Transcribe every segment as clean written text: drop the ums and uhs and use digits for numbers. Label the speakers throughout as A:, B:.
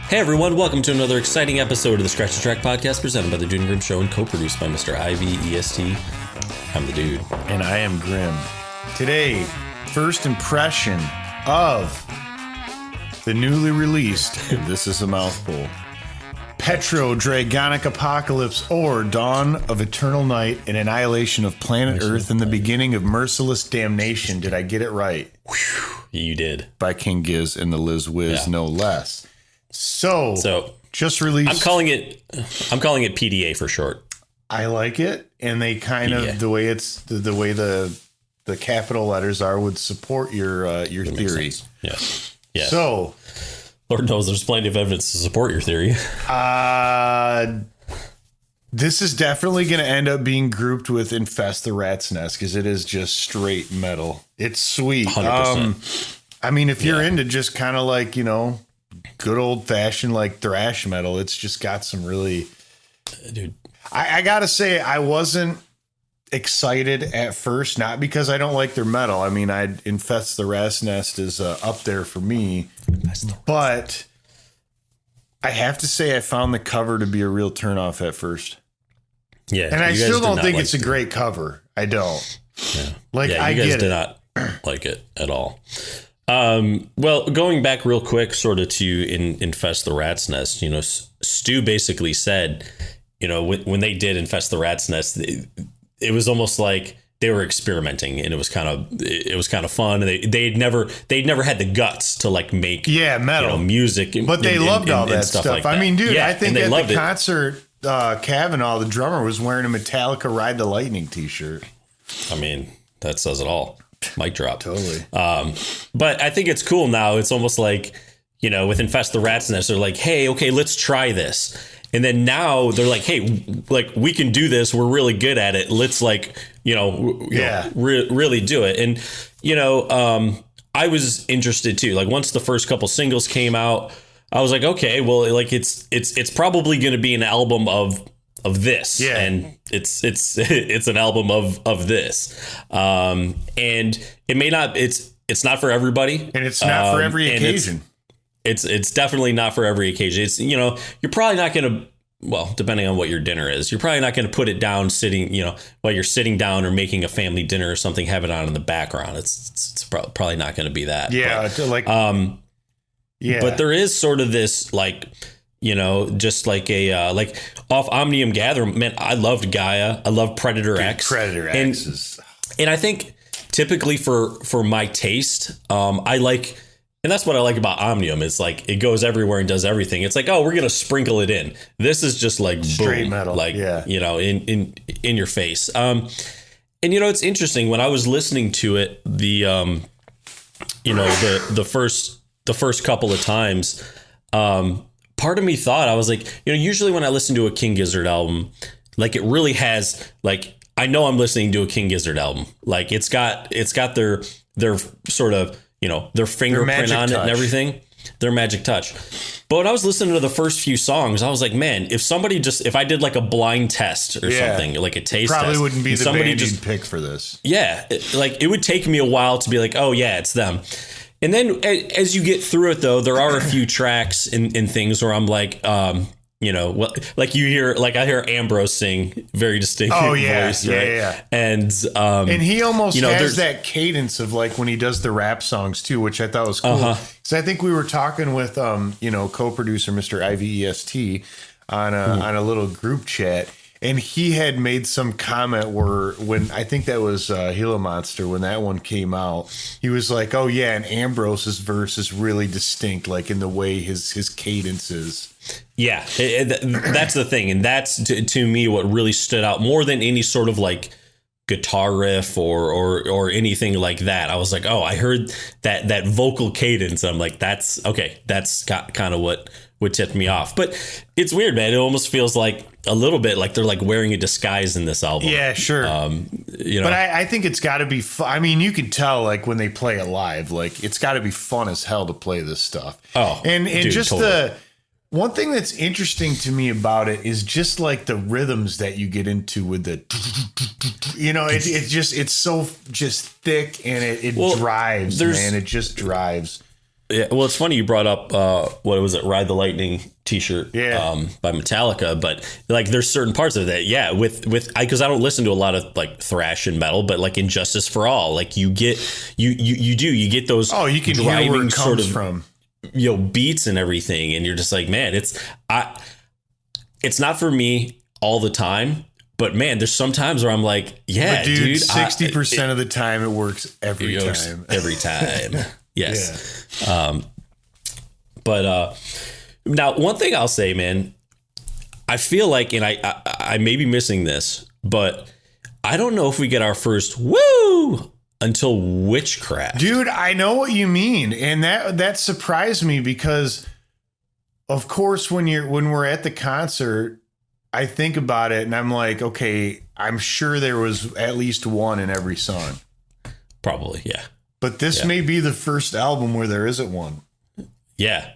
A: Hey everyone, welcome to another exciting episode of the Scratch the Track podcast presented by the Dude and Grim Show and co-produced by Mr. IVEST. I'm the Dude.
B: And I am Grim. Today, first impression of the newly released, and this is a mouthful, PetroDragonic Apocalypse or Dawn of Eternal Night and Annihilation of Planet Earth and the Beginning of Merciless Damnation. Did I get it right?
A: You did.
B: By King Gizzard and the Liz Wiz, no less. So just released.
A: I'm calling it PDA for short.
B: I like it, and they kind PDA. Of the way it's the way the capital letters are would support your theory.
A: Yes. Yeah.
B: So,
A: Lord knows there's plenty of evidence to support your theory.
B: This is definitely going to end up being grouped with Infest the Rat's Nest because it is just straight metal. It's sweet.
A: 100%.
B: I mean, if you're into just kind of like, good old fashioned like thrash metal, it's just got some really,
A: dude.
B: I gotta say, I wasn't excited at first, not because I don't like their metal. I mean, Infest the Rat's Nest is up there for me, but I have to say I found the cover to be a real turnoff at first.
A: Yeah,
B: and I still don't think it's a great cover. I don't.
A: Yeah,
B: I
A: guys
B: get
A: did
B: it.
A: Not like it at all. Well, going back real quick, sort of to Infest the Rat's Nest, Stu basically said, when they did Infest the Rat's Nest, it was almost like they were experimenting, and it was kind of fun. And they'd never had the guts to like make
B: metal
A: music,
B: but they loved all that stuff.
A: Like that.
B: I mean, dude, I think at the
A: it.
B: concert, Kavanaugh, the drummer, was wearing a Metallica Ride the Lightning t-shirt.
A: I mean, that says it all. Mic drop.
B: Totally.
A: But I think it's cool now. It's almost like, with Infest the Rat's Nest, they're like, hey, okay, let's try this. And then now they're like, hey, like we can do this. We're really good at it. Let's like, really do it. And, I was interested too. Like once the first couple singles came out, I was like, okay, well, like it's probably going to be an album of this, and it's an album of this, and it may not. It's not for everybody,
B: and it's not for every occasion.
A: It's definitely not for every occasion. It's you're probably not going to. Well, depending on what your dinner is, you're probably not going to put it down sitting, while you're sitting down or making a family dinner or something, have it on in the background. It's probably not going to be that.
B: Yeah, but,
A: but there is sort of this like. Just like a like off Omnium Gatherum, man, I loved Gaia. I love Predator X.
B: Predator X is,
A: and I think typically for my taste, I like, and that's what I like about Omnium. It's like it goes everywhere and does everything. It's like, oh, we're gonna sprinkle it in. This is just like
B: straight
A: boom,
B: metal,
A: like in your face. And it's interesting when I was listening to it, the first couple of times. Part of me thought, I was like, usually when I listen to a King Gizzard album, like it really has, like, I know I'm listening to a King Gizzard album. Like it's got their sort of, their fingerprint on it and everything, their magic touch. But when I was listening to the first few songs, I was like, man, if I did like a blind test or something, like a taste
B: probably
A: test,
B: wouldn't be the band you'd pick for this.
A: Yeah. It would take me a while to be like, oh yeah, it's them. And then as you get through it, though, there are a few tracks and things where I'm like, like you hear, like I hear Ambrose sing very distinct voice, right?
B: Yeah.
A: And
B: he almost has that cadence of like when he does the rap songs too, which I thought was cool. So I think we were talking with co-producer Mr. IVEST on a little group chat. And he had made some comment where when I think that was Gila Monster, when that one came out, he was like, oh, yeah. And Ambrose's verse is really distinct, like in the way his cadence is.
A: Yeah, that's the thing. And that's to me what really stood out more than any sort of like guitar riff or anything like that. I was like, oh, I heard that vocal cadence. I'm like, that's OK. That's kind of what tipped me off. But it's weird, man. It almost feels like a little bit like they're like wearing a disguise in this album.
B: Yeah, sure. But I think it's got to be fun. I mean, you can tell like when they play it live, like it's got to be fun as hell to play this stuff.
A: Oh,
B: and
A: dude,
B: just
A: totally.
B: One thing that's interesting to me about it is just like the rhythms that you get into with the, it's so just thick and it drives, man. It just drives.
A: Yeah, well, it's funny you brought up what was it, Ride the Lightning t-shirt by Metallica, but like there's certain parts of that, because I don't listen to a lot of like thrash and metal, but like in Justice for All, like you get you get those
B: you can hear where it comes from,
A: beats and everything, and you're just like, man, it's not for me all the time. But man, there's some times where I'm like, yeah, dude,
B: 60% of the time it works every time.
A: Every time. Yes. Yeah. But now one thing I'll say, man, I feel like, and I may be missing this, but I don't know if we get our first woo until Witchcraft.
B: Dude, I know what you mean. And that surprised me because of course, when we're at the concert, I think about it and I'm like, okay, I'm sure there was at least one in every song.
A: Probably, yeah.
B: But this may be the first album where there isn't one.
A: Yeah.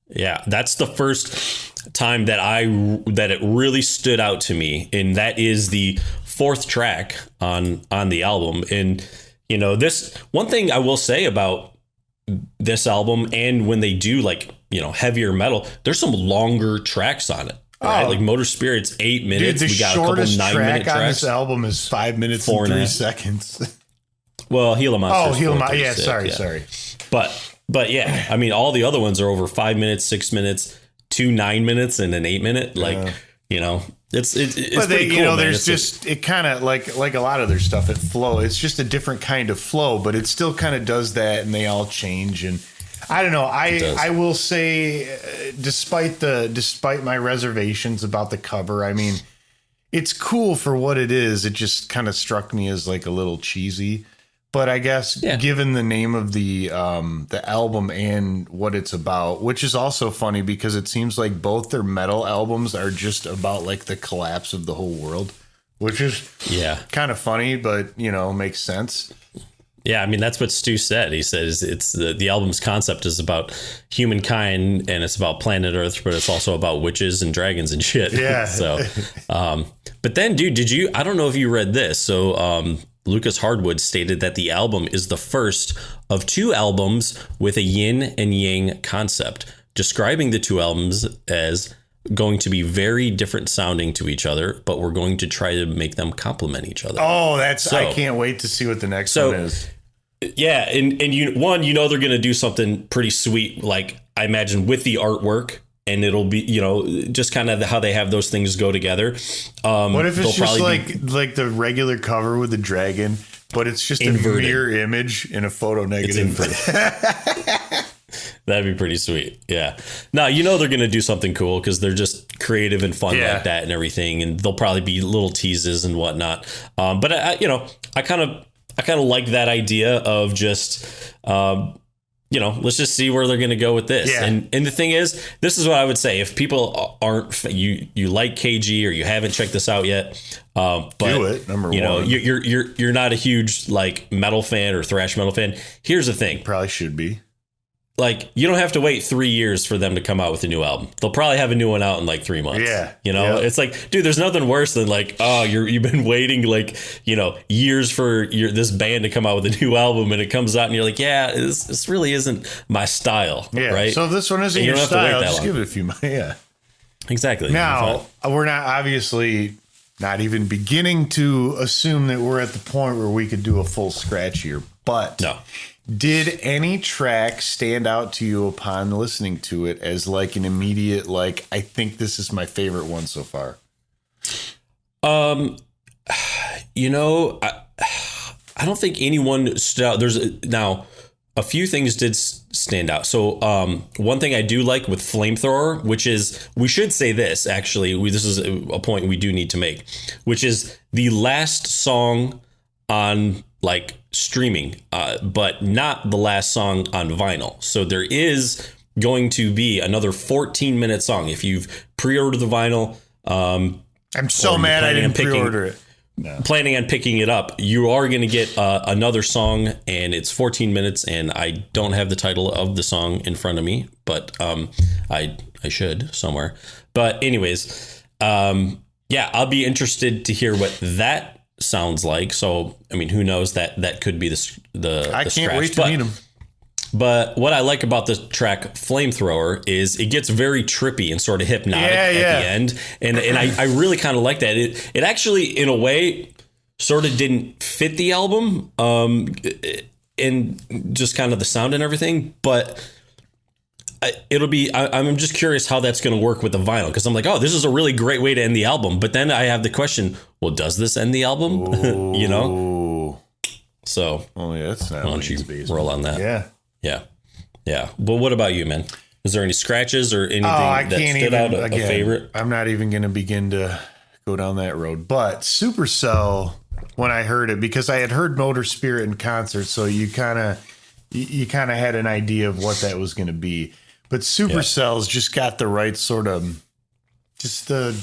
A: Yeah. That's the first time that it really stood out to me. And that is the fourth track on the album. And, this one thing I will say about this album, and when they do like, heavier metal, there's some longer tracks on it. Right, like Motor Spirit's 8 minutes.
B: Dude,
A: we got a couple 9-minute tracks.
B: On this album is 5 minutes and 3 seconds.
A: Well, Gila Monster.
B: Gila Monster. Yeah, sorry.
A: But yeah, I mean, all the other ones are over 5 minutes, 6 minutes, 2 9 minutes, and an 8 minute. Like, it's but pretty cool.
B: There's it kind of like a lot of their stuff. It flow. It's just a different kind of flow, but it still kind of does that, and they all change and. I don't know. I will say, despite my reservations about the cover, I mean, it's cool for what it is. It just kind of struck me as like a little cheesy. But I guess given the name of the album and what it's about, which is also funny because it seems like both their metal albums are just about like the collapse of the whole world, which is kind of funny, but makes sense.
A: Yeah, I mean, that's what Stu said. He says it's the album's concept is about humankind and it's about planet Earth, but it's also about witches and dragons and shit.
B: Yeah.
A: So, but then, dude, I don't know if you read this. So, Lucas Hardwood stated that the album is the first of 2 albums with a yin and yang concept, describing the 2 albums as going to be very different sounding to each other, but we're going to try to make them complement each other.
B: Oh, I can't wait to see what the next one is.
A: Yeah, and they're going to do something pretty sweet, like I imagine with the artwork, and it'll be just kind of how they have those things go together.
B: What if it's just like the regular cover with the dragon, but it's just inverted. A mirror image in a photo negative?
A: That'd be pretty sweet. Yeah. Now, they're going to do something cool because they're just creative and fun like that and everything. And there'll probably be little teases and whatnot. But I kind of like that idea of just, let's just see where they're going to go with this. Yeah. And the thing is, this is what I would say. If people aren't, you like KG or you haven't checked this out yet, but
B: do it. Number one,
A: you're not a huge like metal fan or thrash metal fan. Here's the thing.
B: Probably should be.
A: Like, you don't have to wait 3 years for them to come out with a new album. They'll probably have a new one out in like 3 months.
B: Yeah.
A: It's like, dude, there's nothing worse than like, you've been waiting like, years for this band to come out with a new album, and it comes out and you're like, yeah, this really isn't my style.
B: Yeah.
A: Right.
B: So if this one isn't your style, just give it a few months. Yeah.
A: Exactly.
B: Now, we're not obviously not even beginning to assume that we're at the point where we could do a full scratch here, but
A: no.
B: Did any track stand out to you upon listening to it as like an immediate, like, I think this is my favorite one so far?
A: I don't think anyone stood out. Now a few things did stand out. So one thing I do like with Flamethrower, which is, we should say this, actually, this is a point we do need to make, which is the last song on like streaming, but not the last song on vinyl. So there is going to be another 14-minute song. If you've pre-ordered the vinyl,
B: I'm so mad I didn't pre-order it. No.
A: Planning on picking it up, you are going to get another song, and it's 14 minutes, and I don't have the title of the song in front of me, but I should somewhere. But anyways, I'll be interested to hear what that sounds like. So I mean, who knows, that could be the
B: I can't
A: scratch.
B: wait to meet him.
A: But what I like about the track Flamethrower is it gets very trippy and sort of hypnotic at the end. And I really kind of like that. It actually, in a way, sort of didn't fit the album and just kind of the sound and everything. But I'm just curious how that's going to work with the vinyl, because I'm like, oh, this is a really great way to end the album. But then I have the question, well, does this end the album? You know? So,
B: that's not.
A: Why don't you roll on that?
B: Yeah.
A: Well, what about you, man? Is there any scratches or anything that stood out a favorite?
B: I'm not even going to begin to go down that road. But Supercell, when I heard it, because I had heard Motor Spirit in concert, so you kind of had an idea of what that was going to be. But Supercell's just got the right sort of, just the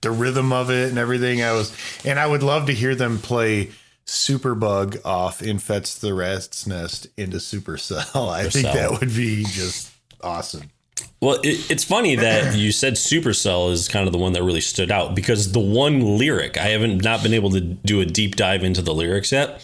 B: rhythm of it and everything. I would love to hear them play Superbug off Infest the Rat's Nest into Supercell. I think that would be just awesome.
A: Well, it's funny that you said Supercell is kind of the one that really stood out, because the one lyric, I haven't not been able to do a deep dive into the lyrics yet,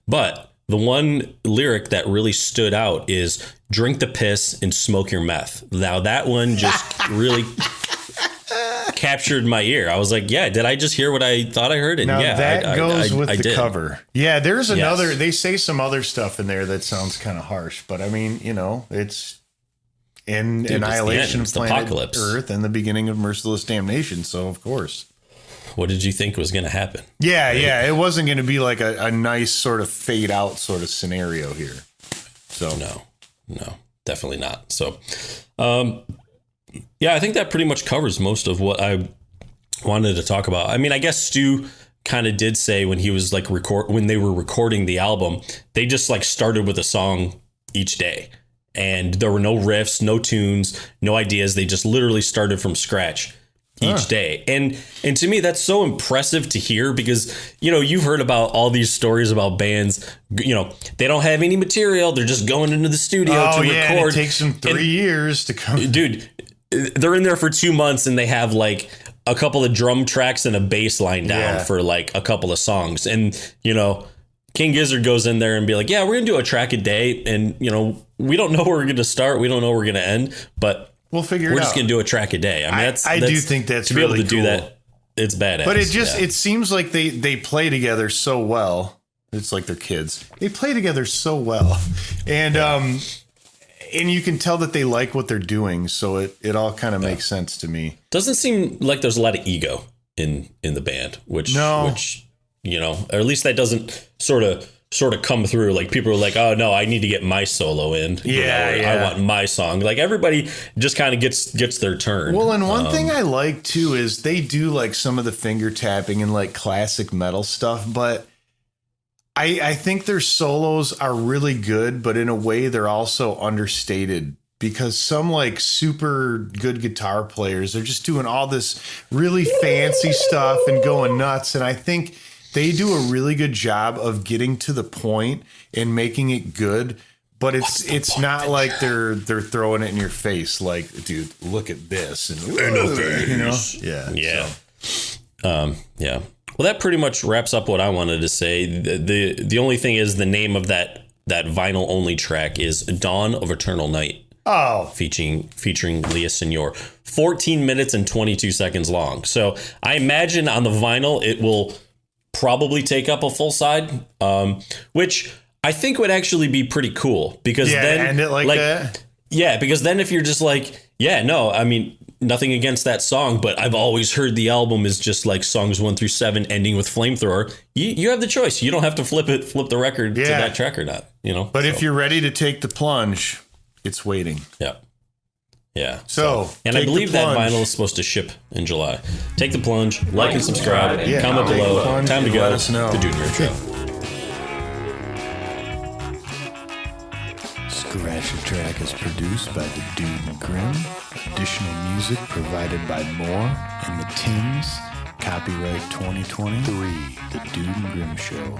A: but the one lyric that really stood out is drink the piss and smoke your meth. Now that one just really captured my ear. I was like, yeah, did I just hear what I thought I heard? And
B: now
A: yeah,
B: that goes with the cover. Yeah, there's another,
A: yes.
B: They say some other stuff in there that sounds kind of harsh, but I mean, it's in Annihilation of Planet Earth and the Beginning of Merciless Damnation. So of course.
A: What did you think was going to happen?
B: Yeah, right? Yeah. It wasn't going to be like a nice sort of fade out sort of scenario here. So
A: no, definitely not. So, yeah, I think that pretty much covers most of what I wanted to talk about. I mean, I guess Stu kind of did say when he was like when they were recording the album, they just like started with a song each day, and there were no riffs, no tunes, no ideas. They just literally started from scratch each day. And to me, that's so impressive to hear, because, you've heard about all these stories about bands, they don't have any material. They're just going into the studio to record.
B: It takes them 3 years to come.
A: Dude, they're in there for 2 months and they have like a couple of drum tracks and a bass line down for like a couple of songs. And, King Gizzard goes in there and be like, yeah, we're going to do a track a day. And, we don't know where we're going to start. We don't know where we're going to end, but
B: we'll figure it out.
A: We're just going to do a track a day. I mean,
B: I do think that's
A: to be
B: really
A: able to
B: cool.
A: do that. It's badass.
B: But it seems like they play together so well. It's like they're kids. They play together so well. And, and you can tell that they like what they're doing. So it all kind of makes sense to me.
A: Doesn't seem like there's a lot of ego in the band, which, or at least that doesn't sort of come through. Like people are like, oh no, I need to get my solo in. I want my song. Like everybody just kind of gets their turn.
B: Well, and one thing I like too is they do like some of the finger tapping and like classic metal stuff, but I think their solos are really good, but in a way they're also understated, because some like super good guitar players are just doing all this really fancy stuff and going nuts. And I think they do a really good job of getting to the point and making it good, but it's not like they're throwing it in your face. Like, dude, look at this, and
A: yeah. Well, that pretty much wraps up what I wanted to say. The only thing is the name of that vinyl only track is Dawn of Eternal Night.
B: Oh,
A: featuring Leah Senor, 14 minutes and 22 seconds long. So I imagine on the vinyl it will probably take up a full side, which I think would actually be pretty cool, because then
B: end it like that.
A: Yeah, because then if you're just like, I mean, nothing against that song, but I've always heard the album is just like songs 1 through 7 ending with Flamethrower. You have the choice. You don't have to flip the record to that track or not,
B: But if you're ready to take the plunge, it's waiting.
A: Yeah.
B: So,
A: and I believe that vinyl is supposed to ship in July. Take the plunge, like and subscribe, comment below. Time to go.
B: Let us know.
A: The Dude Nerd Show.
B: Scratch a Track is produced by the Dude and Grim. Additional music provided by Moore and the Tins. Copyright 2023. The Dude and Grim Show.